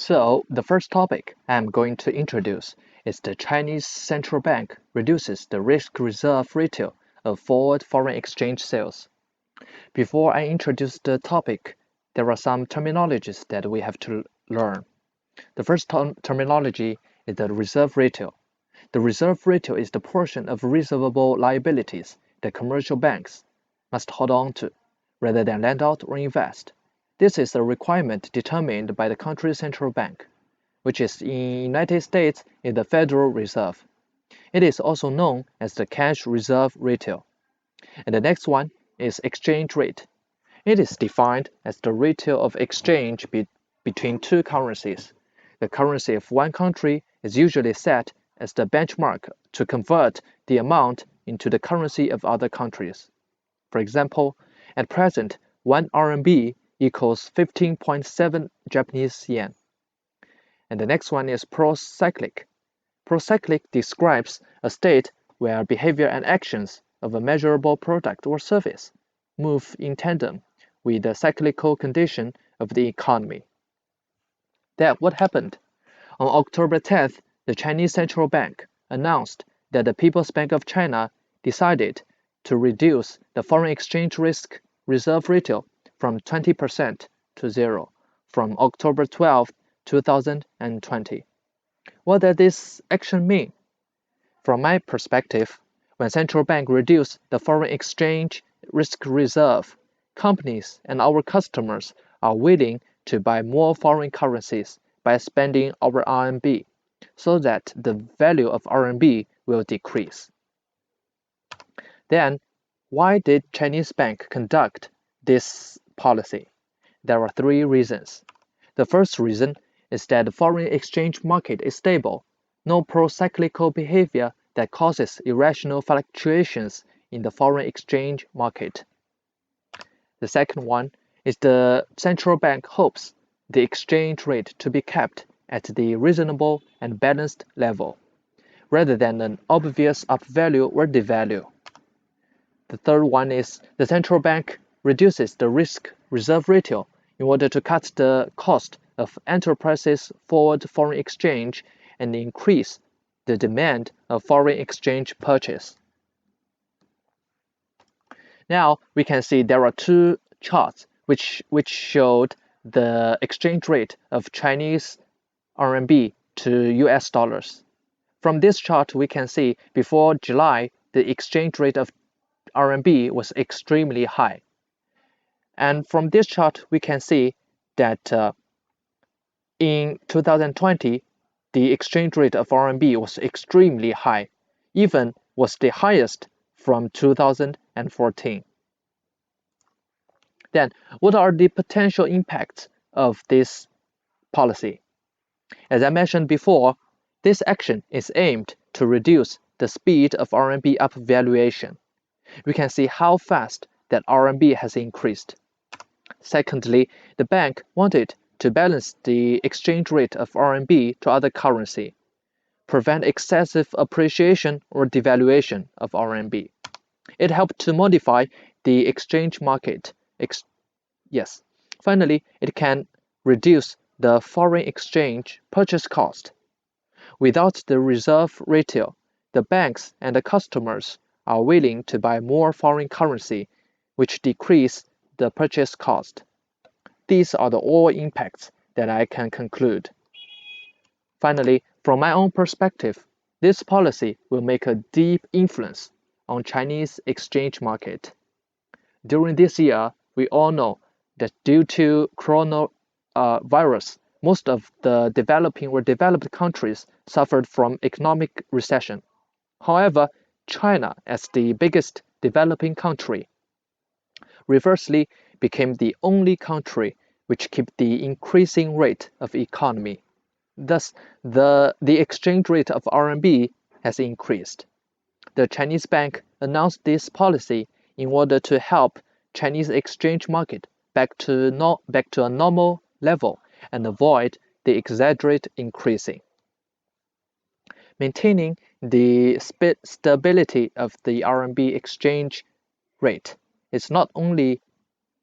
So, the first topic I'm going to introduce is the Chinese central bank reduces the risk reserve ratio of forward foreign exchange sales. Before I introduce the topic, there are some terminologies that we have to learn. The first terminology is the reserve ratio. The reserve ratio is the portion of reservable liabilities that commercial banks must hold on to, rather than lend out or invest. This is a requirement determined by the country's central bank, which is in United States is the Federal Reserve. It is also known as the cash reserve ratio. And the next one is exchange rate. It is defined as the ratio of exchange between two currencies. The currency of one country is usually set as the benchmark to convert the amount into the currency of other countries. For example, at present, 1 RMB equals 15.7 Japanese yen. And the next one is procyclic. Procyclic describes a state where behavior and actions of a measurable product or service move in tandem with the cyclical condition of the economy. Then what happened? On October 10th, the Chinese Central Bank announced that the People's Bank of China decided to reduce the foreign exchange risk reserve ratio from 20% to zero from October 12, 2020. What does this action mean? From my perspective, when central bank reduce the foreign exchange risk reserve, companies and our customers are willing to buy more foreign currencies by spending our RMB, so that the value of RMB will decrease. Then, why did Chinese bank conduct this policy? There are three reasons. The first reason is that the foreign exchange market is stable, no pro-cyclical behavior that causes irrational fluctuations in the foreign exchange market. The second one is the central bank hopes the exchange rate to be kept at the reasonable and balanced level, rather than an obvious upvalue or devalue. The third one is the central bank reduces the risk reserve ratio in order to cut the cost of enterprises' forward foreign exchange and increase the demand of foreign exchange purchase. Now we can see there are two charts which showed the exchange rate of Chinese RMB to US dollars. From this chart we can see before July the exchange rate of RMB was extremely high. And from this chart we can see that in 2020 the exchange rate of RMB was extremely high, even was the highest from 2014. Then, what are the potential impacts of this policy? As I mentioned before, this action is aimed to reduce the speed of RMB upvaluation. We can see how fast that RMB has increased. Secondly, the bank wanted to balance the exchange rate of RMB to other currency, prevent excessive appreciation or devaluation of RMB. It helped to modify the exchange market. Finally, it can reduce the foreign exchange purchase cost. Without the reserve ratio, the banks and the customers are willing to buy more foreign currency, which decrease the purchase cost. These are the all impacts that I can conclude. Finally, from my own perspective, this policy will make a deep influence on Chinese exchange market. During this year, we all know that due to coronavirus, most of the developing or developed countries suffered from economic recession. However, China, as the biggest developing country, reversely became the only country which kept the increasing rate of economy. Thus, the exchange rate of RMB has increased. The Chinese bank announced this policy in order to help Chinese exchange market back to a normal level and avoid the exaggerate increasing. Maintaining the stability of the RMB exchange rate is not only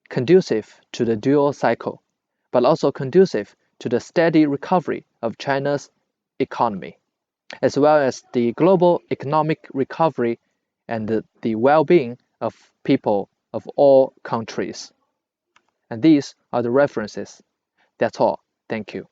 conducive to the dual cycle, but also conducive to the steady recovery of China's economy, as well as the global economic recovery and the well-being of people of all countries. And these are the references. That's all. Thank you.